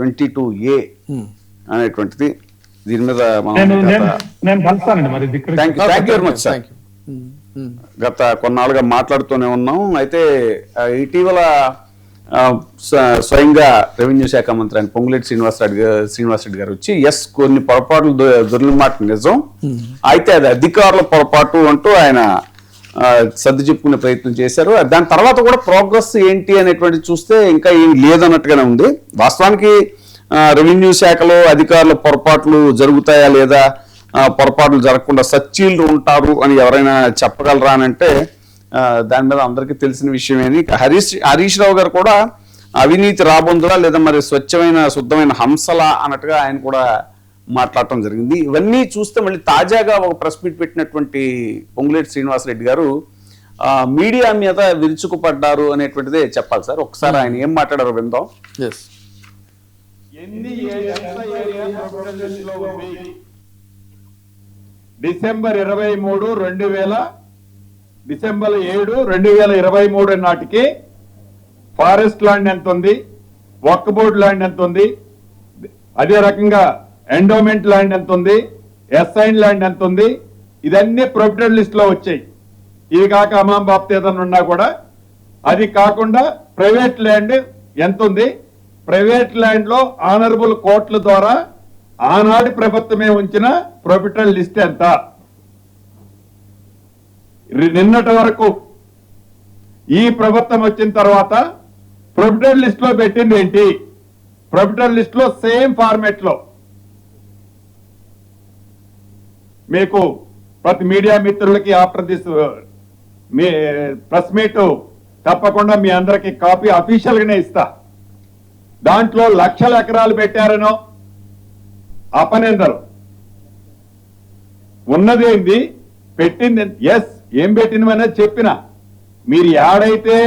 22A అనేటువంటిది. దీని మీద నేను కలుస్తానండి మరి. Thank you very much sir. గత కొన్నాళ్ళుగా మాట్లాడుతూనే ఉన్నాం. అయితే ఇటీవల స్వయంగా రెవెన్యూ శాఖ మంత్రి ఆయన పొంగులేటి శ్రీనివాసరెడ్డి గారు వచ్చి కొన్ని పొరపాట్లు దొర్లిమాట నిజం, అయితే అది అధికారుల పొరపాటు అంటూ ఆయన సర్ది చెప్పుకునే ప్రయత్నం చేశారు. దాని తర్వాత కూడా ప్రోగ్రెస్ ఏంటి అనేటువంటిది చూస్తే ఇంకా ఏం లేదన్నట్టుగానే ఉంది. వాస్తవానికి రెవెన్యూ శాఖలో అధికారుల పొరపాట్లు జరుగుతాయా లేదా, పొరపాట్లు జరగకుండా సచ్చీలు ఉంటారు అని ఎవరైనా చెప్పగలరా అని అంటే దాని మీద అందరికీ తెలిసిన విషయమేని. హరీష్ రావు గారు కూడా అవినీతి రాబొందులా లేదా మరి స్వచ్ఛమైన శుద్ధమైన హంసలా అన్నట్టుగా ఆయన కూడా మాట్లాడటం జరిగింది. ఇవన్నీ చూస్తే మళ్ళీ తాజాగా ఒక ప్రెస్ మీట్ పెట్టినటువంటి పొంగులేటి శ్రీనివాసరెడ్డి గారు మీడియా మీద విరుచుకుపడ్డారు అనేటువంటిదే చెప్పాలి సార్. ఒకసారి ఆయన ఏం మాట్లాడారో విందాం. డిసెంబర్ 7, 2023 నాటికి ఫారెస్ట్ ల్యాండ్ ఎంత ఉంది, వక్ఫ్ బోర్డ్ ల్యాండ్ ఎంత ఉంది, అదే రకంగా ఎండోమెంట్ ల్యాండ్ ఎంత ఉంది, ఎస్ఐన్ ల్యాండ్ ఎంత ఉంది, ఇదన్నీ ప్రొఫిటెడ్ లిస్ట్ లో వచ్చాయి. ఇవి కాక అమాం బాప్తి ఏదన్నా ఉన్నా కూడా, అది కాకుండా ప్రైవేట్ ల్యాండ్ ఎంత ఉంది, ప్రైవేట్ ల్యాండ్ లో ఆనరబుల్ కోర్టుల ద్వారా ఆనాటి ప్రభుత్వమే ఉంచిన ప్రొఫిటెడ్ లిస్ట్ ఎంత, నిన్నటి వరకు ఈ ప్రభుత్వం వచ్చిన తర్వాత ప్రొఫిటెడ్ లిస్ట్ లో పెట్టింది ఏంటి, ప్రొఫిటెడ్ లిస్ట్ లో సేమ్ ఫార్మేట్ లో మీకు ప్రతి మీడియా మిత్రులకి ఆఫ్టర్ దిస్ ప్రెస్ మీట్ తప్పకుండా మీ అందరికి కాపీ అఫీషియల్ గానే ఇస్తా. దాంట్లో లక్షల ఎకరాలు పెట్టారనో అపనిందరు, ఉన్నదేంది పెట్టింది ఏం పెట్టినమనేది చెప్పిన. మీరు ఏడైతే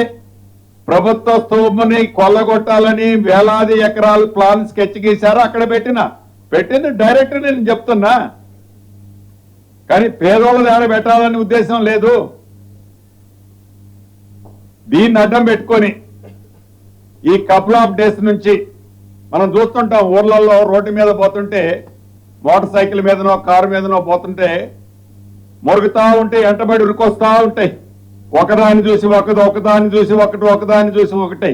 ప్రభుత్వ స్థూముని కొల్లగొట్టాలని వేలాది ఎకరాలు ప్లాన్ స్కెచ్ గీశారో అక్కడ పెట్టింది డైరెక్ట్ నేను చెప్తున్నా. కానీ పేదోళ్ళది ఏడ పెట్టాలని ఉద్దేశం లేదు. దీన్ని అడ్డం పెట్టుకొని ఈ కపుల్ ఆఫ్ డేస్ నుంచి మనం చూస్తుంటాం, ఊర్లలో రోడ్డు మీద పోతుంటే, మోటార్ సైకిల్ మీదనో కారు మీదనో పోతుంటే మొరుగుతా ఉంటే వెంటబడి ఉరికొస్తా ఉంటాయి. ఒకదాన్ని చూసి ఒకదాన్ని చూసి ఒకదాన్ని చూసి ఒకటి.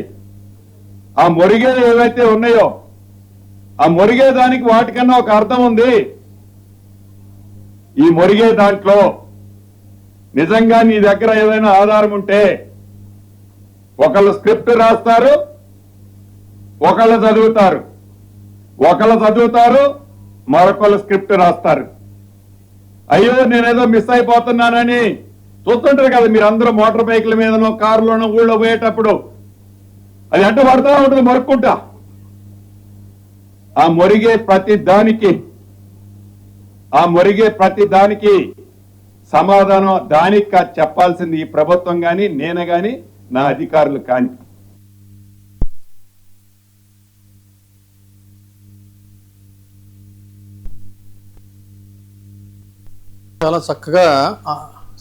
ఆ మొరిగేది ఏవైతే ఉన్నాయో ఆ మొరిగే దానికి వాటికన్నా ఒక అర్థం ఉంది. ఈ మొరిగే దాంట్లో నిజంగా నీ దగ్గర ఏదైనా ఆధారం ఉంటే ఒకళ్ళు స్క్రిప్ట్ రాస్తారు, ఒకళ్ళు చదువుతారు, మరొకళ్ళు స్క్రిప్ట్ రాస్తారు. అయ్యో నేనేదో మిస్ అయిపోతున్నానని చూస్తుంటారు కదా మీరు అందరూ, మోటార్ బైకుల మీదనో కారులోనో ఊళ్ళో పోయేటప్పుడు అది అంట పడతా ఉంటుంది మొరుక్కుంటా. ఆ మొరిగే ప్రతి దానికి సమాధానం దానికి చెప్పాల్సింది ఈ ప్రభుత్వం కానీ నేను కానీ నా అధికారులు కానీ. చాలా చక్కగా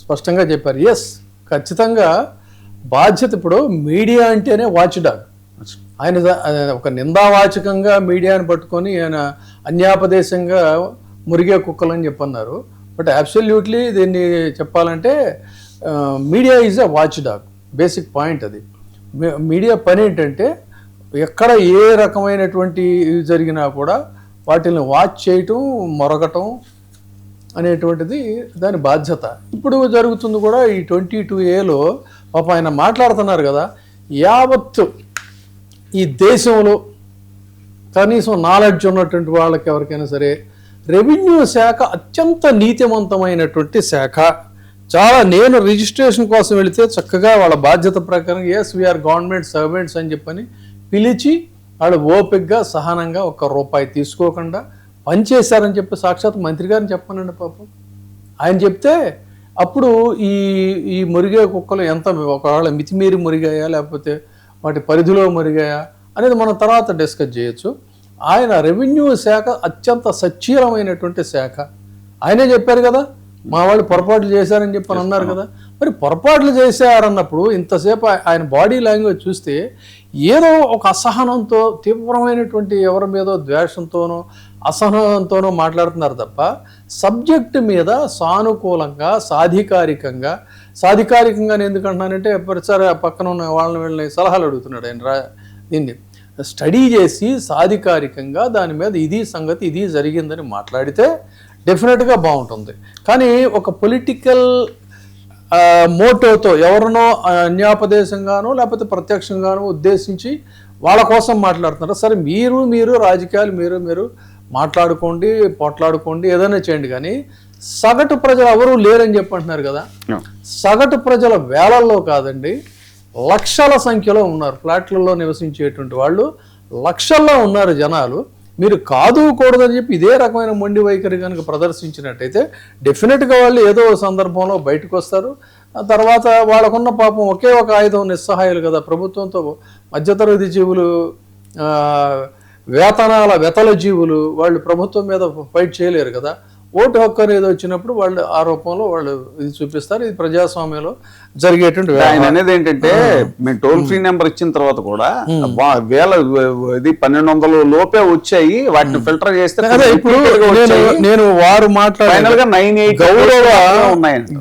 స్పష్టంగా చెప్పారు. ఎస్, ఖచ్చితంగా బాధ్యత. ఇప్పుడు మీడియా అంటేనే వాచ్ డాగ్. ఆయన ఒక నిందావాచకంగా మీడియాని పట్టుకొని ఆయన అన్యాపదేశంగా మురిగే కుక్కలని చెప్పన్నారు. బట్ అబ్సల్యూట్లీ దీన్ని చెప్పాలంటే media is a watch dog. Basic point అది. మీడియా పని ఏంటంటే ఎక్కడ ఏ రకమైనటువంటి జరిగినా కూడా వాటిని వాచ్ చేయటం, మొరగటం అనేటువంటిది దాని బాధ్యత. ఇప్పుడు జరుగుతుంది కూడా ఈ 22Aలో పాప ఆయన మాట్లాడుతున్నారు కదా, యావత్తు ఈ దేశంలో కనీసం నాలెడ్జ్ ఉన్నటువంటి వాళ్ళకి ఎవరికైనా సరే రెవెన్యూ శాఖ అత్యంత నీతివంతమైనటువంటి శాఖ. చాలా నేను రిజిస్ట్రేషన్ కోసం వెళితే చక్కగా వాళ్ళ బాధ్యత ప్రకారం ఎస్ వీఆర్ గవర్నమెంట్ సర్వెంట్స్ అని చెప్పని పిలిచి వాళ్ళు ఓపికగా సహనంగా ₹1 తీసుకోకుండా పనిచేశారని చెప్పి సాక్షాత్ మంత్రి గారిని చెప్పానండి పాపం. ఆయన చెప్తే అప్పుడు ఈ మురిగే కుక్కలు ఎంత ఒకవేళ మితిమీరి మురిగాయా లేకపోతే వాటి పరిధిలో మురిగాయా అనేది మనం తర్వాత డిస్కస్ చేయొచ్చు. ఆయన రెవెన్యూ శాఖ అత్యంత సచ్చీలమైనటువంటి శాఖ. ఆయనే చెప్పారు కదా, మా వాళ్ళు పొరపాట్లు చేశారని చెప్పని అన్నారు కదా. మరి పొరపాట్లు చేశారన్నప్పుడు ఇంతసేపు ఆయన బాడీ లాంగ్వేజ్ చూస్తే ఏదో ఒక అసహనంతో తీవ్రమైనటువంటి ఎవరి మీదో ద్వేషంతోనో అసహనంతోనో మాట్లాడుతున్నారు తప్ప సబ్జెక్టు మీద సానుకూలంగా సాధికారికంగా నేను ఎందుకంటున్నానంటే ప్రతిసారి పక్కన ఉన్న వీళ్ళని సలహాలు అడుగుతున్నాడు ఆయన దీన్ని స్టడీ చేసి సాధికారికంగా దాని మీద ఇది సంగతి ఇది జరిగిందని మాట్లాడితే డెఫినెట్గా బాగుంటుంది. కానీ ఒక పొలిటికల్ మోటోతో ఎవరినో అన్యాపదేశంగానో లేకపోతే ప్రత్యక్షంగానో ఉద్దేశించి వాళ్ళ కోసం మాట్లాడుతున్నారు. సరే మీరు రాజకీయాలు మీరు మాట్లాడుకోండి, పోట్లాడుకోండి, ఏదైనా చేయండి, కానీ సగటు ప్రజలు ఎవరూ లేరని చెప్పంటున్నారు కదా. సగటు ప్రజల వేలల్లో కాదండి, లక్షల సంఖ్యలో ఉన్నారు. ఫ్లాట్లలో నివసించేటువంటి వాళ్ళు లక్షల్లో ఉన్నారు జనాలు. మీరు కాదు కూడదని చెప్పి ఇదే రకమైన మొండి వైఖరి కనుక ప్రదర్శించినట్టయితే డెఫినెట్గా వాళ్ళు ఏదో సందర్భంలో బయటకు వస్తారు. తర్వాత వాళ్ళకున్న పాపం ఒకే ఒక ఆయుధం నిస్సహాయాలు కదా. ప్రభుత్వంతో మధ్యతరగతి జీవులు, వేతనాల వెతల జీవులు వాళ్ళు ప్రభుత్వం మీద ఫైట్ చేయలేరు కదా. ఓటు హక్కు అనేది వచ్చినప్పుడు వాళ్ళు ఆ రూపంలో వాళ్ళు ఇది చూపిస్తారు. ఇది ప్రజాస్వామ్యంలో జరిగేటువంటి. ఆయన అనేది ఏంటంటే మేము టోల్ ఫ్రీ నెంబర్ ఇచ్చిన తర్వాత కూడా వేల ఇది 1200 లోపే వచ్చాయి, వాటిని ఫిల్టర్ చేస్తే ఇప్పుడు నేను వారు మాట్లాడే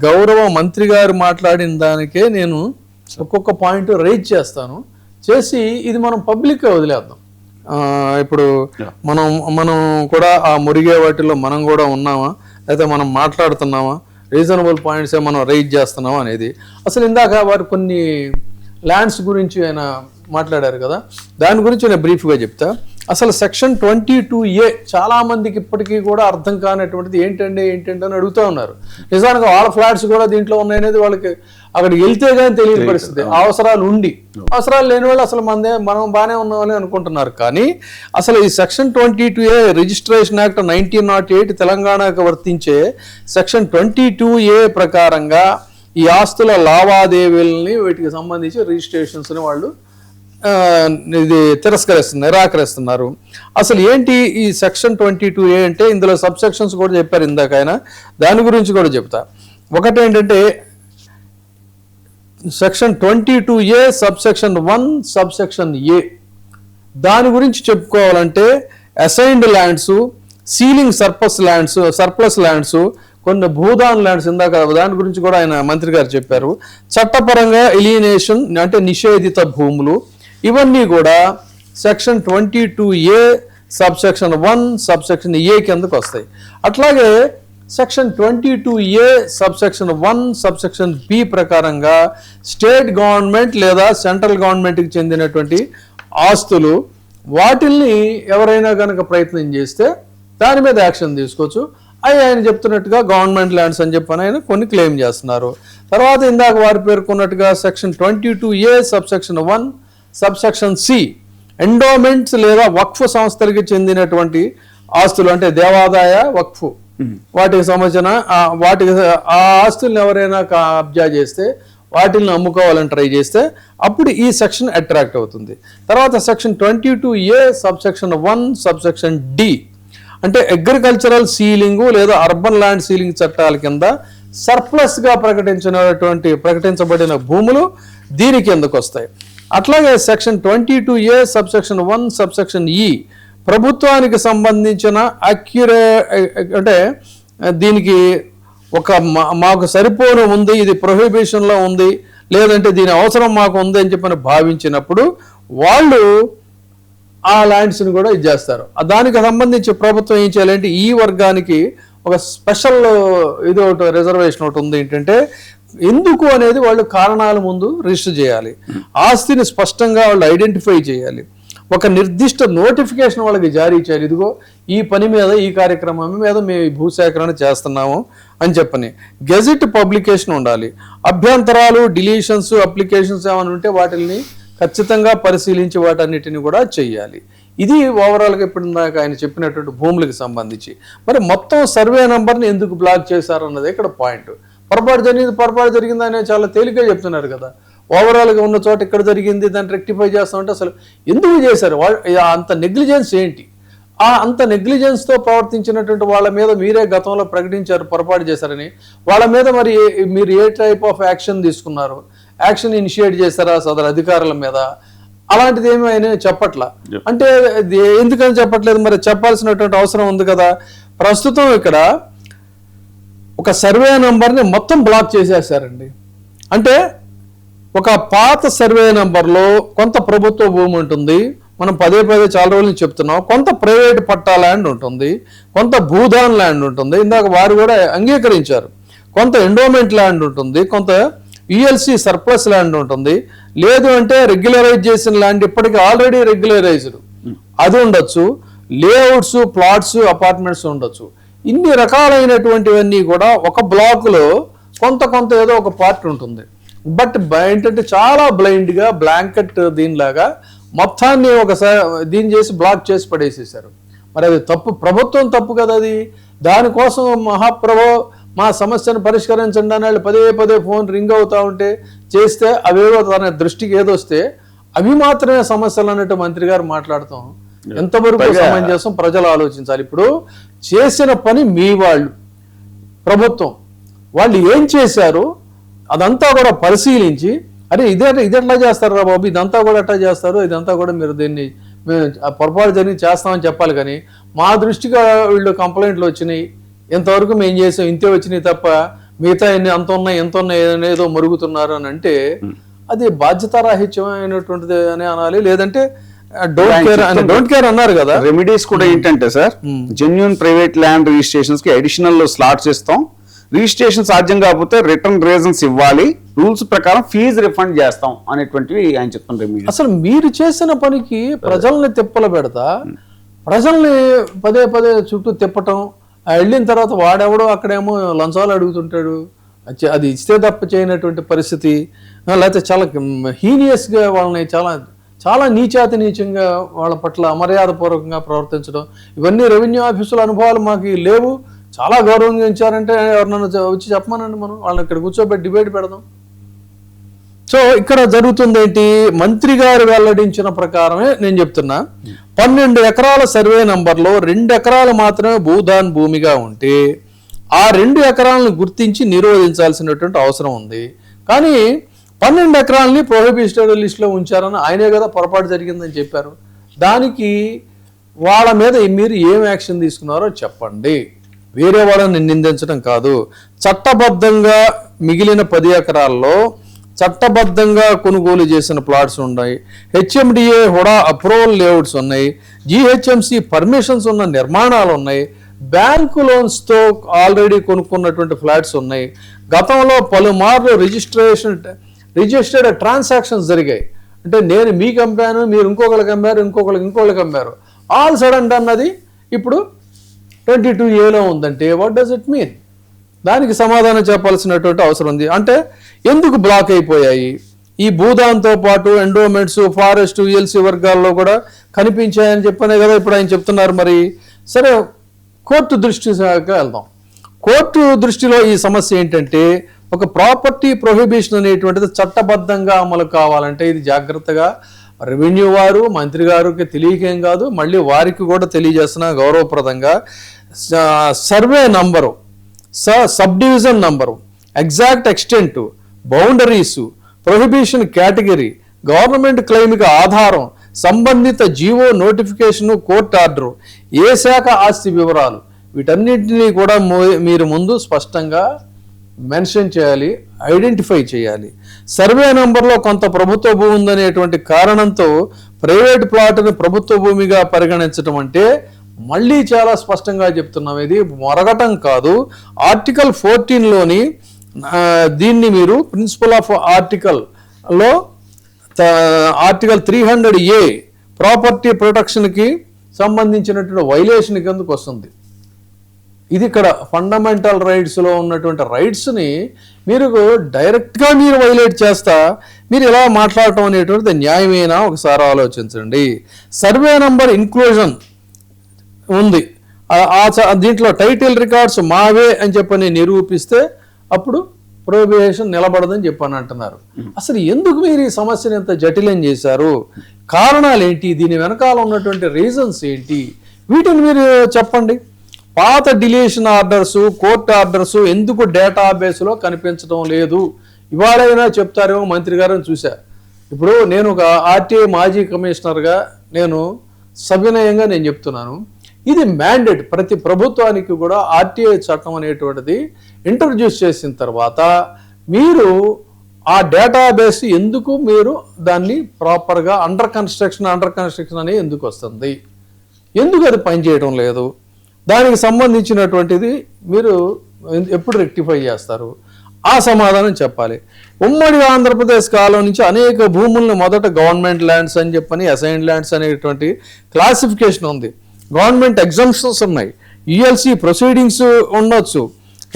గౌరవ మంత్రి గారు మాట్లాడిన దానికే నేను ఒక్కొక్క పాయింట్ రైజ్ చేస్తాను, చేసి ఇది మనం పబ్లిక్ వదిలేద్దాం. ఇప్పుడు మనం కూడా ఆ మురిగే వాటిలో మనం కూడా ఉన్నామా, అయితే మనం మాట్లాడుతున్నామా, రీజనబుల్ పాయింట్సే మనం రైజ్ చేస్తున్నామా అనేది. అసలు ఇందాక వారు కొన్ని ల్యాండ్స్ గురించి ఆయన మాట్లాడారు కదా, దాని గురించి నేను బ్రీఫ్గా చెప్తా. అసలు సెక్షన్ 22A చాలా మందికి ఇప్పటికీ కూడా అర్థం కానటువంటిది ఏంటండి అని అడుగుతూ ఉన్నారు. నిజానికి వాళ్ళ ఫ్లాట్స్ కూడా దీంట్లో ఉన్నాయనేది వాళ్ళకి అక్కడికి వెళ్తే కానీ తెలియని పరిస్థితి. అవసరాలు లేని వాళ్ళు అసలు మనం బాగానే ఉన్నామని అనుకుంటున్నారు. కానీ అసలు ఈ సెక్షన్ 22A రిజిస్ట్రేషన్ యాక్ట్ 1908 తెలంగాణకు వర్తించే సెక్షన్ 22A ప్రకారంగా ఈ ఆస్తుల లావాదేవీలని వీటికి సంబంధించి రిజిస్ట్రేషన్స్ని వాళ్ళు నిరాకరిస్తున్నారు. అసలు ఏంటి ఈ సెక్షన్ 22A అంటే? ఇందులో సబ్ సెక్షన్స్ కూడా చెప్పారు ఇందాక ఆయన, దాని గురించి కూడా చెప్తా. ఒకటి ఏంటంటే section 22A subsection 1 subsection A. దాని గురించి చెప్పుకోవాలంటే assigned lands, ceiling surplus lands, కొన్ని భూదాన్ ల్యాండ్స్, ఇందాక దాని గురించి కూడా ఆయన మంత్రి గారు చెప్పారు. చట్టపరంగా ఎలియనేషన్ అంటే నిషేధిత భూములు, ఇవన్నీ కూడా section 22A subsection 1 subsection A కిందకు వస్తాయి. అట్లాగే section 22A subsection 1 subsection B ప్రకారంగా స్టేట్ గవర్నమెంట్ లేదా సెంట్రల్ గవర్నమెంట్కి చెందినటువంటి ఆస్తులు, వాటిల్ని ఎవరైనా కనుక ప్రయత్నం చేస్తే దాని మీద యాక్షన్ తీసుకోవచ్చు. ఆయన చెప్తున్నట్టుగా గవర్నమెంట్ ల్యాండ్స్ అని చెప్పని ఆయన కొన్ని క్లెయిమ్ చేస్తున్నారు. తర్వాత ఇందాక వారు పేర్కొన్నట్టుగా section 22A subsection 1 subsection C endowments లేదా వక్ఫ్ సంస్థలకి చెందినటువంటి ఆస్తులు, అంటే దేవాదాయ వక్ఫ్, వాటికి సంబంధించిన ఆ ఆస్తుల్ని ఎవరైనా కబ్జా చేస్తే వాటిని అమ్ముకోవాలని ట్రై చేస్తే అప్పుడు ఈ సెక్షన్ అట్రాక్ట్ అవుతుంది. తర్వాత section 22A subsection 1 subsection D అంటే అగ్రికల్చరల్ సీలింగు లేదా అర్బన్ ల్యాండ్ సీలింగ్ చట్టాల కింద సర్ప్లస్గా ప్రకటించబడిన భూములు దీని కిందకు వస్తాయి. అట్లాగే section 22A subsection 1 subsection E ప్రభుత్వానికి సంబంధించిన అంటే దీనికి ఒక మాకు సరిపోను ఉంది, ఇది ప్రొహిబిషన్లో ఉంది, లేదంటే దీని అవసరం మాకు ఉంది అని చెప్పని భావించినప్పుడు వాళ్ళు ఆ ల్యాండ్స్ని కూడా ఇచ్చేస్తారు. దానికి సంబంధించి ప్రభుత్వం ఏం చేయాలంటే ఈ వర్గానికి ఒక స్పెషల్ ఇది ఒకటి రిజర్వేషన్ ఒకటి ఉంది. ఏంటంటే ఎందుకు అనేది వాళ్ళు కారణాల ముందు రిజిస్టర్ చేయాలి, ఆస్తిని స్పష్టంగా వాళ్ళు ఐడెంటిఫై చేయాలి, ఒక నిర్దిష్ట నోటిఫికేషన్ వాళ్ళకి జారీ చేయాలి. ఇదిగో ఈ పని మీద, ఈ కార్యక్రమం మీద మేము ఈ భూసేకరణ చేస్తున్నాము అని చెప్పని గెజెట్ పబ్లికేషన్ ఉండాలి. అభ్యంతరాలు, డిలీషన్స్, అప్లికేషన్స్ ఏమైనా ఉంటే వాటిని ఖచ్చితంగా పరిశీలించి వాటన్నిటిని కూడా చెయ్యాలి. ఇది ఓవరాల్గా ఇప్పుడు నాకు ఆయన చెప్పినటువంటి భూములకు సంబంధించి. మరి మొత్తం సర్వే నెంబర్ని ఎందుకు బ్లాక్ చేశారన్నది ఇక్కడ పాయింట్. పొరపాటు జరిగిందని చాలా తేలిగ్గా చెప్తున్నారు కదా. ఓవరాల్గా ఉన్న చోట ఇక్కడ జరిగింది, దాన్ని రెక్టిఫై చేస్తామంటే అసలు ఎందుకు చేశారు? అంత నెగ్లిజెన్స్ ఏంటి? అంత నెగ్లిజెన్స్తో ప్రవర్తించినటువంటి వాళ్ళ మీద మీరే గతంలో ప్రకటించారు పొరపాటు చేశారని. వాళ్ళ మీద మరి మీరు ఏ టైప్ ఆఫ్ యాక్షన్ తీసుకున్నారు? యాక్షన్ ఇనిషియేట్ చేశారా సదరు అధికారుల మీద? అలాంటిది ఏమీ ఆయన చెప్పట్లా. అంటే ఎందుకని చెప్పట్లేదు, మరి చెప్పాల్సినటువంటి అవసరం ఉంది కదా. ప్రస్తుతం ఇక్కడ ఒక సర్వే నంబర్ని మొత్తం బ్లాక్ చేసేసారండి. అంటే ఒక పాత సర్వే నంబర్లో కొంత ప్రభుత్వ భూమి ఉంటుంది, మనం పదే చాలా రోజులు చెప్తున్నాం, కొంత ప్రైవేట్ పట్టా ల్యాండ్ ఉంటుంది, కొంత భూదాన్ ల్యాండ్ ఉంటుంది, ఇందాక వారు కూడా అంగీకరించారు, కొంత ఎండోమెంట్ ల్యాండ్ ఉంటుంది, కొంత యుఎల్సి సర్ప్లస్ ల్యాండ్ ఉంటుంది, లేదు అంటే రెగ్యులరైజ్ చేసిన ల్యాండ్ ఇప్పటికీ ఆల్రెడీ రెగ్యులరైజ్డ్ అది ఉండొచ్చు, లేఅవుట్స్, ప్లాట్స్, అపార్ట్మెంట్స్ ఉండొచ్చు. ఇన్ని రకాలైనటువంటివన్నీ కూడా ఒక బ్లాక్లో కొంత ఏదో ఒక పార్ట్ ఉంటుంది. బట్ ఏంటంటే చాలా బ్లైండ్గా బ్లాంకెట్ దీనిలాగా మొత్తాన్ని ఒకసారి దీన్ని చేసి బ్లాక్ చేసి పడేసేసారు. మరి అది తప్పు, ప్రభుత్వం తప్పు కదా అది. దానికోసం మహాప్రభు మా సమస్యను పరిష్కరించండి అని వాళ్ళు పదే ఫోన్ రింగ్ అవుతా ఉంటే చేస్తే అవేవో తన దృష్టికి ఏదొస్తే అవి మాత్రమే సమస్యలు అన్నట్టు మంత్రి గారు మాట్లాడతాం ఎంతవరకు సమంజసం ప్రజలు ఆలోచించాలి. ఇప్పుడు చేసిన పని మీ వాళ్ళు ప్రభుత్వం వాళ్ళు ఏం చేశారు అదంతా కూడా పరిశీలించి అరే ఇదెట్లా చేస్తారు రా బాబు, ఇదంతా కూడా ఎట్లా చేస్తారు, ఇదంతా కూడా మీరు దీన్ని పొరపాటు జరిగి చేస్తామని చెప్పాలి. కానీ మా దృష్టిగా వీళ్ళు కంప్లైంట్లు వచ్చినాయి, ఇంతవరకు మేము చేసాం, ఇంతే వచ్చినాయి తప్ప మిగతా ఎంత ఉన్నాయి ఏదో మరుగుతున్నారు అని అంటే అది బాధ్యతారాహిత్యమైనటువంటిది అని అనాలి. లేదంటే డోంట్ కేర్ అన్నారు కదా. రెమెడీస్ కూడా ఏంటంటే sir, genuine private land registrations కి అడిషనల్ స్లాట్స్ ఇస్తాం, రిజిస్ట్రేషన్ సాధ్యం కాకపోతే రిటర్న్ రీజన్స్ ఇవ్వాలి, రూల్స్ ప్రకారం ఫీజు రిఫండ్ చేస్తాం అనేటువంటివి ఆయన చెప్తున్న రెమెడీ. అసలు మీరు చేసిన పనికి ప్రజల్ని తిప్పలు పెడతా, ప్రజల్ని పదే చుట్టూ తిప్పటం, వెళ్ళిన తర్వాత వాడెవడో అక్కడేమో లంచాలు అడుగుతుంటాడు, అది ఇస్తే తప్ప చేయనటువంటి పరిస్థితి, లేకపోతే చాలా హీనియస్గా వాళ్ళని చాలా నీచంగా వాళ్ళ పట్ల అమర్యాదపూర్వకంగా ప్రవర్తించడం, ఇవన్నీ రెవెన్యూ ఆఫీసుల అనుభవాలు మాకు లేవు. చాలా గౌరవంగా ఇచ్చారంటే ఎవరినైనా వచ్చి చెప్పమనండి, మనం వాళ్ళని ఇక్కడ కూర్చోబెట్టి డిబేట్ పెడదాం. సో ఇక్కడ జరుగుతుంది ఏంటి, మంత్రి గారు వెల్లడించిన ప్రకారమే నేను చెప్తున్నా, 12 ఎకరాల సర్వే నంబర్లో 2 ఎకరాలు మాత్రమే భూదాన్ భూమిగా ఉంటే ఆ 2 ఎకరాలను గుర్తించి నిరోధించాల్సినటువంటి అవసరం ఉంది. కానీ 12 ఎకరాలని ప్రొహిబిటెడ్ లిస్టులో ఉంచారని ఆయనే కదా పొరపాటు జరిగిందని చెప్పారు. దానికి వాళ్ళ మీద మీరు ఏం యాక్షన్ తీసుకున్నారో చెప్పండి, వేరే వాళ్ళని నిందించడం కాదు. చట్టబద్ధంగా మిగిలిన 10 ఎకరాల్లో చట్టబద్ధంగా కొనుగోలు చేసిన ప్లాట్స్ ఉన్నాయి, హెచ్ఎండిఏ హుడా అప్రూవల్ లేఅవుట్స్ ఉన్నాయి, జిహెచ్ఎంసి పర్మిషన్స్ ఉన్న నిర్మాణాలు ఉన్నాయి, బ్యాంకు లోన్స్తో ఆల్రెడీ కొనుక్కున్నటువంటి ఫ్లాట్స్ ఉన్నాయి, గతంలో పలుమార్లు రిజిస్టర్డ్ ట్రాన్సాక్షన్స్ జరిగాయి. అంటే నేను మీకు అమ్మాను, మీరు ఇంకొకరికి అమ్మారు, ఇంకొకరికి అమ్మారు, ఆల్ సడన్ అన్నది ఇప్పుడు 22A ఉందంటే వాట్ డస్ ఇట్ మీన్? దానికి సమాధానం చెప్పాల్సినటువంటి అవసరం ఉంది. అంటే ఎందుకు బ్లాక్ అయిపోయాయి? ఈ భూదాంతో పాటు ఎండోమెంట్స్, ఫారెస్ట్, యుఎల్సి వర్గాల్లో కూడా కనిపించాయని చెప్పనే కదా ఇప్పుడు ఆయన చెప్తున్నారు. మరి సరే, కోర్టు దృష్టికి వెళ్దాం. కోర్టు దృష్టిలో ఈ సమస్య ఏంటంటే, ఒక ప్రాపర్టీ ప్రొహిబిషన్ అనేటువంటిది చట్టబద్ధంగా అమలు కావాలంటే ఇది జాగ్రత్తగా రెవెన్యూ వారు, మంత్రి గారికి తెలియకేం కాదు, మళ్ళీ వారికి కూడా తెలియజేస్తున్న గౌరవప్రదంగా survey number, sub division number, exact extent, boundaries, prohibition category, government క్లెయిమ్కి ఆధారం, సంబంధిత జీవో నోటిఫికేషను, కోర్టు ఆర్డరు, ఏ శాఖ ఆస్తి వివరాలు, వీటన్నిటినీ కూడా మీరు ముందు స్పష్టంగా మెన్షన్ చేయాలి, ఐడెంటిఫై చేయాలి. సర్వే నంబర్లో కొంత ప్రభుత్వ భూమి ఉందనేటువంటి కారణంతో ప్రైవేట్ ప్లాట్ని ప్రభుత్వ భూమిగా పరిగణించడం అంటే మళ్ళీ చాలా స్పష్టంగా చెప్తున్నాం, ఇది మొరగటం కాదు. ఆర్టికల్ 14లోని దీన్ని మీరు ప్రిన్సిపల్ ఆఫ్ ఆర్టికల్లో ఆర్టికల్ 300A ప్రాపర్టీ ప్రొటెక్షన్కి సంబంధించినటువంటి వైలేషన్ కిందకు వస్తుంది. ఇది ఇక్కడ ఫండమెంటల్ రైట్స్లో ఉన్నటువంటి రైట్స్ని మీరు డైరెక్ట్గా మీరు వైలేట్ చేస్తా మీరు ఇలా మాట్లాడటం అనేటువంటిది న్యాయమేనా ఒకసారి ఆలోచించండి. సర్వే నంబర్ ఇన్క్లూజన్ ఉంది, దీంట్లో టైటిల్ రికార్డ్స్ మావే అని చెప్పని నిరూపిస్తే అప్పుడు ప్రొహిబిషన్ నిలబడదని చెప్పని అంటున్నారు. అసలు ఎందుకు మీరు ఈ సమస్యను ఎంత జటిలం చేశారు? కారణాలు ఏంటి? దీని వెనకాల ఉన్నటువంటి రీజన్స్ ఏంటి? వీటిని మీరు చెప్పండి. పాత డిలీషన్ ఆర్డర్సు, కోర్టు ఆర్డర్సు ఎందుకు డేటాబేస్లో కనిపించడం లేదు? ఇవాళైనా చెప్తారేమో మంత్రి గారు చూశారు. ఇప్పుడు నేను ఒక ఆర్టీఐ మాజీ కమిషనర్గా నేను సవినయంగా నేను చెప్తున్నాను, ఇది మ్యాండేట్. ప్రతి ప్రభుత్వానికి కూడా ఆర్టీఐ చట్టం అనేటువంటిది ఇంట్రడ్యూస్ చేసిన తర్వాత మీరు ఆ డేటాబేస్ ఎందుకు మీరు దాన్ని ప్రాపర్గా అండర్ కన్స్ట్రక్షన్ అని ఎందుకు వస్తుంది, ఎందుకు అది పనిచేయడం లేదు, దానికి సంబంధించినటువంటిది మీరు ఎప్పుడు రెక్టిఫై చేస్తారు, ఆ సమాధానం చెప్పాలి. ఉమ్మడి ఆంధ్రప్రదేశ్ కాలం నుంచి అనేక భూములను మొదట గవర్నమెంట్ ల్యాండ్స్ అని చెప్పని అసైన్డ్ ల్యాండ్స్ అనేటువంటి క్లాసిఫికేషన్ ఉంది, గవర్నమెంట్ ఎగ్జామ్షన్స్ ఉన్నాయి, యుఎల్సి ప్రొసీడింగ్స్ ఉండొచ్చు,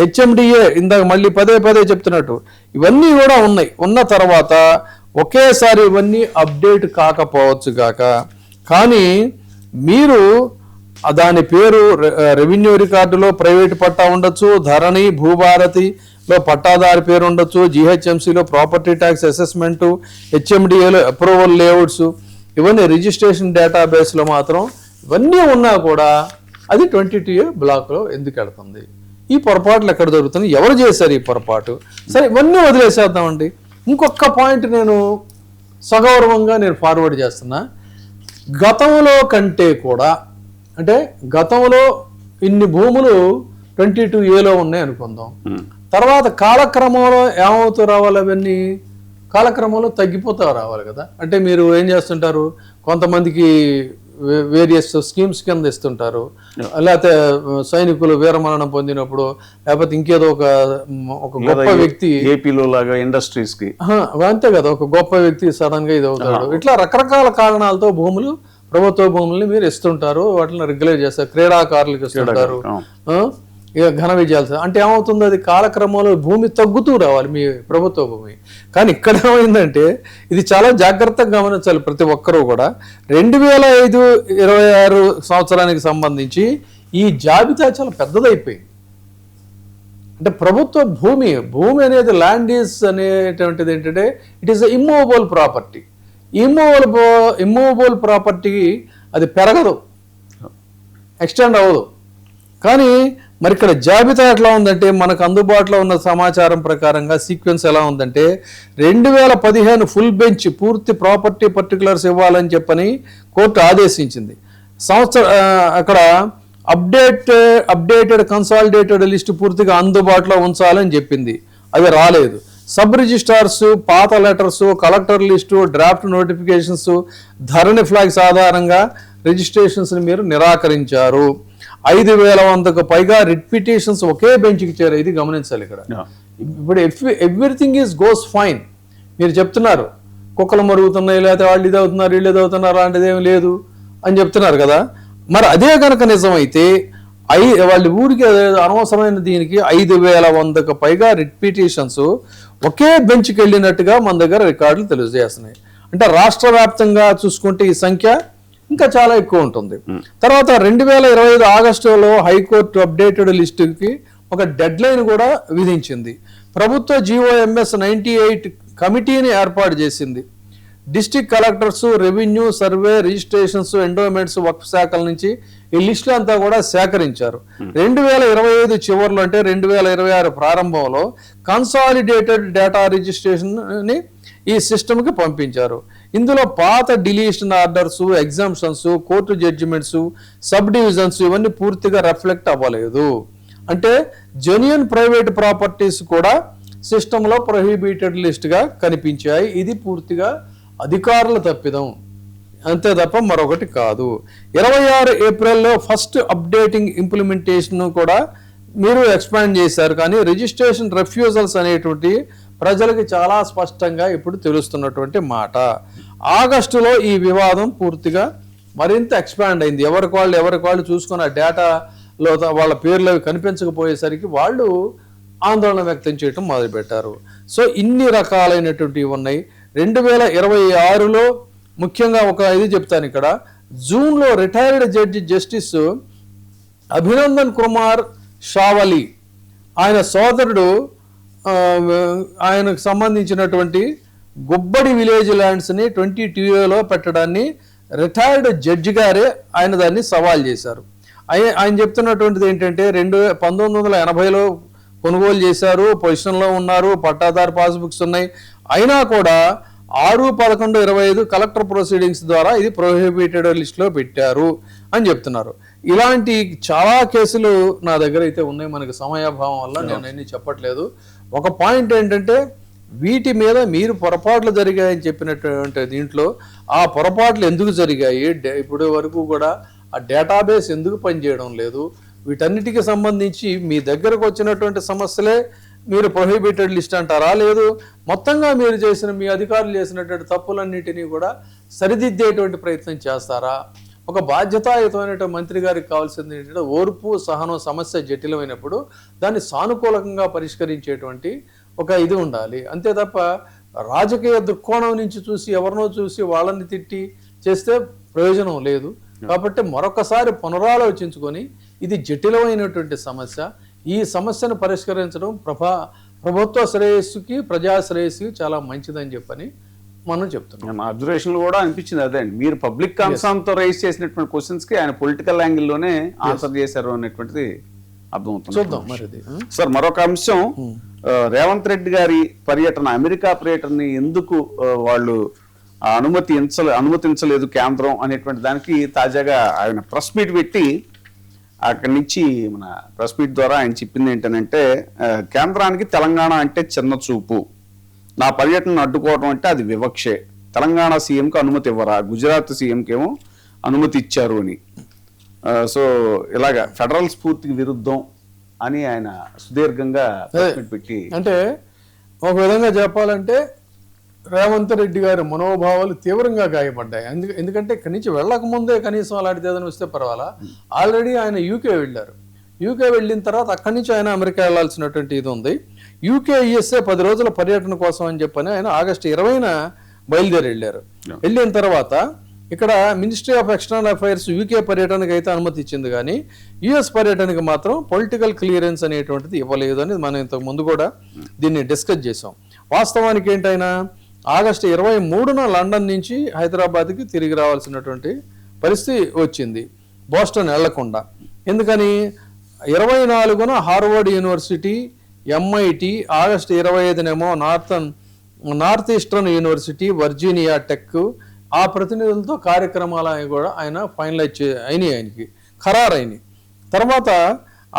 హెచ్ఎండిఏ ఇందాక మళ్ళీ పదే చెప్తున్నట్టు ఇవన్నీ కూడా ఉన్నాయి. ఉన్న తర్వాత ఒకేసారి ఇవన్నీ అప్డేట్ కాకపోవచ్చు గాక, కానీ మీరు దాని పేరు రెవెన్యూ రికార్డులో ప్రైవేట్ పట్టా ఉండొచ్చు, ధరణి భూభారతిలో పట్టాదారి పేరు ఉండొచ్చు, జిహెచ్ఎంసీలో ప్రాపర్టీ ట్యాక్స్ అసెస్మెంటు, హెచ్ఎండిఏలో అప్రూవల్ లేఅవుట్స్, ఇవన్నీ రిజిస్ట్రేషన్ డేటాబేస్లో మాత్రం ఇవన్నీ ఉన్నా కూడా అది 22A బ్లాక్లో ఎందుకు వెళ్తుంది? ఈ పొరపాట్లు ఎక్కడ దొరుకుతుంది, ఎవరు చేశారు ఈ పొరపాటు? సరే ఇవన్నీ వదిలేసేద్దామండి. ఇంకొక పాయింట్ నేను సగౌరవంగా నేను ఫార్వర్డ్ చేస్తున్నా. గతంలో కంటే కూడా, అంటే గతంలో ఇన్ని భూములు 22Aలో ఉన్నాయి అనుకుందాం, తర్వాత కాలక్రమంలో ఏమవుతూ రావాలి, అవన్నీ కాలక్రమంలో తగ్గిపోతూ రావాలి కదా. అంటే మీరు ఏం చేస్తుంటారు, కొంతమందికి వేరియస్ స్కీమ్స్ కింద ఇస్తుంటారు, లేకపోతే సైనికులు వీరమరణం పొందినప్పుడు, లేకపోతే ఇంకేదో ఒక గొప్ప వ్యక్తి ఏపీలో లాగా ఇండస్ట్రీస్ కి అంతే కదా, ఒక గొప్ప వ్యక్తి సడన్ గా ఇది అవుతాడు. ఇట్లా రకరకాల కారణాలతో భూములు, ప్రభుత్వ భూముల్ని మీరు ఇస్తుంటారు, వాటిని రెగ్యులేట్ చేస్తారు, క్రీడాకారులకు ఇస్తుంటారు, ఇక ఘన విజయాలు. అంటే ఏమవుతుంది, అది కాలక్రమంలో భూమి తగ్గుతూ రావాలి మీ ప్రభుత్వ భూమి. కానీ ఇక్కడ ఏమైందంటే ఇది చాలా జాగ్రత్తగా గమనించాలి ప్రతి ఒక్కరూ కూడా. 2025-26 సంవత్సరానికి సంబంధించి ఈ జాబితా చాలా పెద్దదైపోయింది. అంటే ప్రభుత్వ భూమి అనేది ల్యాండ్ ఈజ్ అనేటువంటిది ఏంటంటే it is immovable property. Immovable ప్రాపర్టీకి అది పెరగదు, ఎక్స్టెండ్ అవ్వదు. కానీ మరి ఇక్కడ జాబితా ఎట్లా ఉందంటే, మనకు అందుబాటులో ఉన్న సమాచారం ప్రకారంగా సీక్వెన్స్ ఎలా ఉందంటే, 2015 ఫుల్ బెంచ్ పూర్తి ప్రాపర్టీ పర్టికులర్స్ ఇవ్వాలని చెప్పని కోర్టు ఆదేశించింది. అక్కడ అప్డేటెడ్ కన్సాలిడేటెడ్ లిస్టు పూర్తిగా అందుబాటులో ఉంచాలని చెప్పింది, అది రాలేదు. సబ్ రిజిస్ట్రార్స్, పాత letters, collector list, draft notifications, Dharani flags ఆధారంగా రిజిస్ట్రేషన్స్ని మీరు నిరాకరించారు. 5,100కు పైగా రిట్ పిటిషన్స్ ఒకే బెంచ్కి చేరాయి. ఇది గమనించాలి ఇక్కడ. ఇప్పుడు ఎవ్రీథింగ్ ఈజ్ గోస్ ఫైన్. మీరు చెప్తున్నారు కుక్కలు మరుగుతున్నాయి, లేకపోతే వాళ్ళు ఇది అవుతున్నారు, వీళ్ళు ఇది అవుతున్నారు, అలాంటిది ఏమి లేదు అని చెప్తున్నారు కదా. మరి అదే కనుక నిజమైతే వాళ్ళ ఊరికి అనవసరమైన దీనికి 5,100కు పైగా రిట్ పిటిషన్స్ ఒకే బెంచ్కి వెళ్ళినట్టుగా మన దగ్గర రికార్డులు తెలియజేస్తున్నాయి. అంటే రాష్ట్ర వ్యాప్తంగా చూసుకుంటే ఈ సంఖ్య ఇంకా చాలా ఎక్కువ ఉంటుంది. తర్వాత 2025 ఆగస్టులో హైకోర్టు అప్డేటెడ్ లిస్టుకి ఒక డెడ్ లైన్ కూడా విధించింది. ప్రభుత్వ GOMS 98 కమిటీని ఏర్పాటు చేసింది. District collectors, revenue, survey, registrations, endowments, వక్ఫ్ శాఖల నుంచి ఈ లిస్టులు అంతా కూడా సేకరించారు. 2025 చివరిలో అంటే 2026 ప్రారంభంలో కన్సాలిడేటెడ్ డేటా రిజిస్ట్రేషన్ని ఈ సిస్టమ్కి పంపించారు. ఇందులో పాత deletion orders, exemptions, court judgements, sub divisions ఇవన్నీ పూర్తిగా రిఫ్లెక్ట్ అవ్వలేదు. అంటే జెన్యూన్ ప్రైవేట్ ప్రాపర్టీస్ కూడా సిస్టంలో ప్రొహిబిటెడ్ లిస్ట్గా కనిపించాయి. ఇది పూర్తిగా అధికారుల తప్పిదం, అంతే తప్ప మరొకటి కాదు. 26 ఏప్రిల్లో ఫస్ట్ అప్డేటింగ్ ఇంప్లిమెంటేషన్ కూడా మీరు ఎక్స్పాండ్ చేశారు, కానీ రిజిస్ట్రేషన్ రెఫ్యూజల్స్ అనేటువంటి ప్రజలకి చాలా స్పష్టంగా ఇప్పుడు తెలుస్తున్నటువంటి మాట. ఆగస్టులో ఈ వివాదం పూర్తిగా మరింత ఎక్స్పాండ్ అయింది. ఎవరికి వాళ్ళు చూసుకున్న డేటాలో వాళ్ళ పేర్లు అవి కనిపించకపోయేసరికి వాళ్ళు ఆందోళన వ్యక్తం చేయడం మొదలుపెట్టారు. సో ఇన్ని రకాలైనటువంటివి ఉన్నాయి. 2026లో ముఖ్యంగా ఒక ఇది చెప్తాను ఇక్కడ. జూన్లో రిటైర్డ్ జస్టిస్ అభినందన్ కుమార్ షావలి, ఆయన సోదరుడు ఆయనకు సంబంధించినటువంటి గుబ్బడి విలేజ్ ల్యాండ్స్ని 22Aలో పెట్టడాన్ని రిటైర్డ్ జడ్జి గారే ఆయన దాన్ని సవాల్ చేశారు. ఆయన చెప్తున్నటువంటిది ఏంటంటే 1980లో కొనుగోలు చేశారు, పొజిషన్లో ఉన్నారు, పట్టాదారు పాస్బుక్స్ ఉన్నాయి, అయినా కూడా 6/11/25 కలెక్టర్ ప్రొసీడింగ్స్ ద్వారా ఇది ప్రొహిబిటెడ్ లిస్ట్లో పెట్టారు అని చెప్తున్నారు. ఇలాంటి చాలా కేసులు నా దగ్గర అయితే ఉన్నాయి. మనకి సమయాభావం వల్ల నేను అన్ని చెప్పట్లేదు. ఒక పాయింట్ ఏంటంటే వీటి మీద మీరు పొరపాట్లు జరిగాయని చెప్పినటువంటి దీంట్లో ఆ పొరపాట్లు ఎందుకు జరిగాయి, ఇప్పటి వరకు కూడా ఆ డేటాబేస్ ఎందుకు పనిచేయడం లేదు, వీటన్నిటికీ సంబంధించి మీ దగ్గరకు వచ్చినటువంటి సమస్యలే మీరు ప్రొహిబిటెడ్ లిస్ట్ అంటారా, లేదు మొత్తంగా మీరు చేసిన మీ అధికారులు చేసినటువంటి తప్పులన్నిటినీ కూడా సరిదిద్దేటువంటి ప్రయత్నం చేస్తారా? ఒక బాధ్యతాయుతమైన మంత్రి గారికి కావాల్సింది ఏంటంటే ఓర్పు, సహనం. సమస్య జటిలమైనప్పుడు దాన్ని సానుకూలంగా పరిష్కరించేటువంటి ఒక ఇది ఉండాలి. అంతే తప్ప రాజకీయ దృక్కోణం నుంచి చూసి ఎవరినో చూసి వాళ్ళని తిట్టి చేస్తే ప్రయోజనం లేదు. కాబట్టి మరొకసారి పునరాలోచించుకొని ఇది జటిలమైనటువంటి సమస్య, ఈ సమస్యను పరిష్కరించడం ప్రభుత్వ శ్రేయస్సుకి, ప్రజా శ్రేయస్సుకి చాలా మంచిదని చెప్పని మనం చెప్తున్నాం. మా అబ్జర్వేషన్ కూడా అనిపించింది అదే అండి. మీరు పబ్లిక్ కన్సర్న్ తో రైజ్ చేసినటువంటి క్వశ్చన్స్ కి ఆయన పొలిటికల్ యాంగిల్లోనే ఆన్సర్ చేశారు అనేటువంటిది అర్థమవుతుంది. చూద్దాం మరి ఇది. సార్, మరొక అంశం, రేవంత్ రెడ్డి గారి పర్యటన, అమెరికా పర్యటనని ఎందుకు వాళ్ళు అనుమతించలేదు కేంద్రం అనేటువంటి దానికి తాజాగా ఆయన ప్రెస్ మీట్ పెట్టి అక్కడి నుంచి మన ప్రెస్ మీట్ ద్వారా ఆయన చెప్పింది ఏంటంటే, కేంద్రానికి తెలంగాణ అంటే చిన్న చూపు, నా పర్యటనను అడ్డుకోవడం అంటే అది వివక్షే, తెలంగాణ సీఎంకి అనుమతి ఇవ్వరా, గుజరాత్ సీఎంకి ఏమో అనుమతి ఇచ్చారు అని. సో ఇలాగా ఫెడరల్ స్ఫూర్తికి విరుద్ధం అని ఆయన సుదీర్ఘంగా పెట్టి, అంటే ఒక విధంగా చెప్పాలంటే రేవంత్ రెడ్డి గారి మనోభావాలు తీవ్రంగా గాయపడ్డాయి. ఎందుకంటే ఇక్కడి నుంచి వెళ్ళక ముందే కనీసం అలాంటిది ఏదైనా వస్తే పర్వాలా, ఆల్రెడీ ఆయన యూకే వెళ్ళారు. యూకే వెళ్ళిన తర్వాత అక్కడి నుంచి ఆయన అమెరికా వెళ్లాల్సినటువంటి ఇది ఉంది. యూకే యుఎస్ఏ 10 రోజుల పర్యటన కోసం అని చెప్పని ఆయన ఆగస్టు 20న బయలుదేరి వెళ్ళారు. వెళ్ళిన తర్వాత ఇక్కడ ministry of external affairs UK పర్యటనకు అయితే అనుమతి ఇచ్చింది, కానీ యుఎస్ పర్యటనకు మాత్రం పొలిటికల్ క్లియరెన్స్ అనేటువంటిది ఇవ్వలేదు అని మనం ఇంతకు ముందు కూడా దీన్ని డిస్కస్ చేసాం. వాస్తవానికి ఏంటైనా ఆగస్టు 23న లండన్ నుంచి హైదరాబాద్కి తిరిగి రావాల్సినటువంటి పరిస్థితి వచ్చింది, బోస్టన్ వెళ్లకుండా. ఎందుకని 24న హార్వర్డ్ యూనివర్సిటీ, MIT, ఆగస్టు 25నేమో North Eastern University, Virginia Tech, ఆ ప్రతినిధులతో కార్యక్రమాలు కూడా ఆయన ఫైనలైజ్ అయినాయి, ఆయనకి ఖరారైనవి. తర్వాత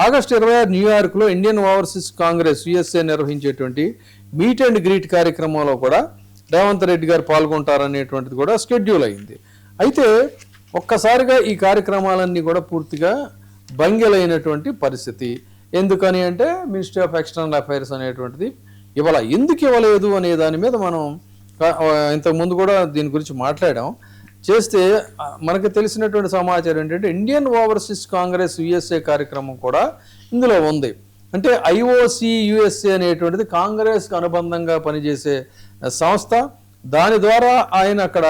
ఆగస్టు 26 న్యూయార్క్లో ఇండియన్ ఓవర్సీస్ కాంగ్రెస్ USA నిర్వహించేటువంటి మీట్ అండ్ గ్రీట్ కార్యక్రమంలో కూడా రేవంత్ రెడ్డి గారు పాల్గొంటారనేటువంటిది కూడా షెడ్యూల్ అయింది. అయితే ఒక్కసారిగా ఈ కార్యక్రమాలన్నీ కూడా పూర్తిగా భంగిలైనటువంటి పరిస్థితి. ఎందుకని అంటే మినిస్ట్రీ ఆఫ్ ఎక్స్టర్నల్ అఫైర్స్ అనేటువంటిది ఎందుకు ఇవ్వలేదు అనే దాని మీద మనం ఇంతకుముందు కూడా దీని గురించి మాట్లాడాం. చేస్తే మనకు తెలిసినటువంటి సమాచారం ఏంటంటే ఇండియన్ ఓవర్సీస్ కాంగ్రెస్ USA కార్యక్రమం కూడా ఇందులో ఉంది. అంటే IOC USA అనేటువంటిది కాంగ్రెస్కి అనుబంధంగా పనిచేసే సంస్థ. దాని ద్వారా ఆయన అక్కడ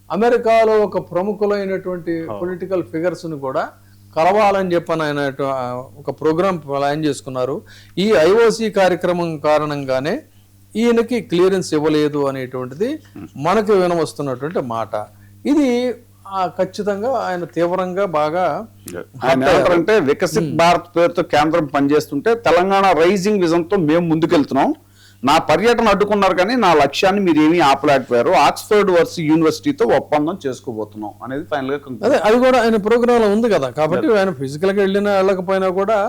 అమెరికాలో ఒక ప్రముఖులైనటువంటి పొలిటికల్ ఫిగర్స్ను కూడా కలవాలని చెప్పని ఆయన ఒక ప్రోగ్రామ్ ప్లాన్ చేసుకున్నారు. ఈ IOC కార్యక్రమం కారణంగానే ఈయనకి క్లియరెన్స్ ఇవ్వలేదు అనేటువంటిది మనకు వినవస్తున్నటువంటి మాట. ఇది ఖచ్చితంగా ఆయన తీవ్రంగా బాగా అంటే వికసిత్ భారత్ పేరుతో కేంద్రం పనిచేస్తుంటే తెలంగాణ రైజింగ్ విజన్ తో మేము ముందుకెళ్తున్నాం, నా పర్యటన అడ్డుకున్నారు కానీ నా లక్ష్యాన్ని మీరు ఏమీ ఆపలేకపోయారు, ఆక్స్ఫర్డ్ యూనివర్సిటీతో ఒప్పందం చేసుకోబోతున్నాం అనేది ఫైనల్ గా. అదే అది కూడా ఆయన ప్రోగ్రామ్ లో ఉంది కదా, కాబట్టి ఆయన ఫిజికల్ గా వెళ్ళకపోయినా కూడా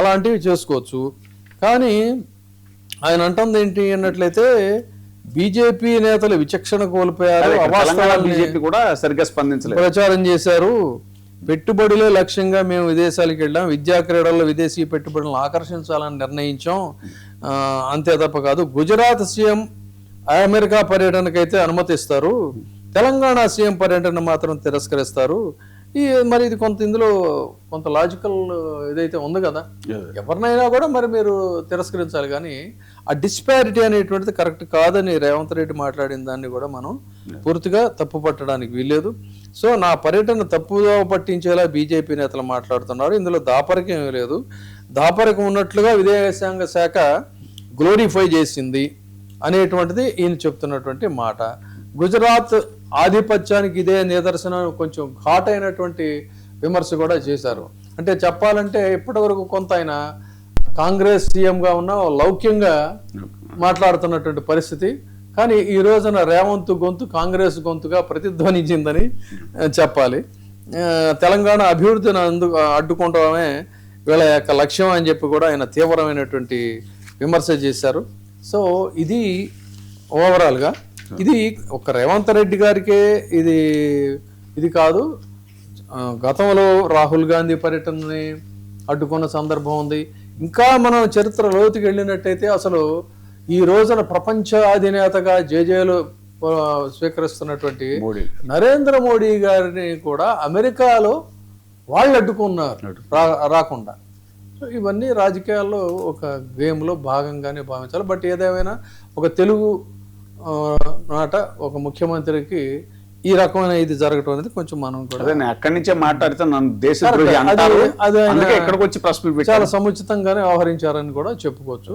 అలాంటివి చేసుకోవచ్చు. కానీ ఆయన అంటుంది ఏంటి అన్నట్లయితే బీజేపీ నేతలు విచక్షణ కోల్పోయారు, బీజేపీ కూడా సరిగ్గా స్పందించలేదు, ప్రచారం చేశారు. పెట్టుబడులే లక్ష్యంగా మేము విదేశాలకు వెళ్ళాం, విద్యా క్రీడల్లో విదేశీ పెట్టుబడులను ఆకర్షించాలని నిర్ణయించాం, అంతే తప్ప కాదు. గుజరాత్ సీఎం అమెరికా పర్యటనకైతే అనుమతిస్తారు, తెలంగాణ సీఎం పర్యటన మాత్రం తిరస్కరిస్తారు. మరి ఇది ఇందులో కొంత లాజికల్ ఇదైతే ఉంది కదా, ఎవరినైనా కూడా మరి మీరు తిరస్కరించాలి. కానీ ఆ డిస్పారిటీ అనేటువంటిది కరెక్ట్ కాదని రేవంత్ రెడ్డి మాట్లాడిన దాన్ని కూడా మనం పూర్తిగా తప్పు పట్టడానికి వీల్లేదు. సో నా పర్యటన తప్పుగా పట్టించేలా బీజేపీ నేతలు మాట్లాడుతున్నారు, ఇందులో దాపరికం ఏమీ లేదు. దాపరికం ఉన్నట్లుగా విదేశాంగ శాఖ గ్లోరిఫై చేసింది అనేటువంటిది ఈయన చెప్తున్నటువంటి మాట. గుజరాత్ ఆధిపత్యానికి ఇదే నిదర్శనం, కొంచెం ఘాట్ అయినటువంటి విమర్శ కూడా చేశారు. అంటే చెప్పాలంటే ఇప్పటి వరకు కొంత ఆయన కాంగ్రెస్ సీఎంగా ఉన్న లౌక్యంగా మాట్లాడుతున్నటువంటి పరిస్థితి కానీ ఈ రోజున రేవంత్ గొంతు కాంగ్రెస్ గొంతుగా ప్రతిధ్వనించిందని చెప్పాలి. తెలంగాణ అభివృద్ధిని అడ్డుకోవడమే వీళ్ళ యొక్క లక్ష్యం అని చెప్పి కూడా ఆయన తీవ్రమైనటువంటి విమర్శ చేశారు. సో ఇది ఓవరాల్గా ఇది ఒక రేవంత్ రెడ్డి గారికే ఇది కాదు, గతంలో రాహుల్ గాంధీ పర్యటనని అడ్డుకున్న సందర్భం ఉంది. ఇంకా మనం చరిత్ర లోతుకి వెళ్ళినట్టయితే అసలు ఈ రోజున ప్రపంచ అధినేతగా జేజేలు స్వీకరిస్తున్నటువంటి నరేంద్ర మోడీ గారిని కూడా అమెరికాలో వాళ్ళు అడ్డుకున్నారు రాకుండా. సో ఇవన్నీ రాజకీయాల్లో ఒక గేమ్లో భాగంగానే భావించాలి. బట్ ఏదేమైనా ఒక తెలుగు నాట ఒక ముఖ్యమంత్రికి ఈ రకమైన ఇది జరగటం అనేది కొంచెం మనం కూడా అక్కడి నుంచే మాట్లాడితే నన్ను దేశద్రోహి అంటారు. అది అందుకే ఇక్కడికి వచ్చి ప్రెస్ మీట్ చాలా సముచితంగానే వ్యవహరించారని కూడా చెప్పుకోవచ్చు.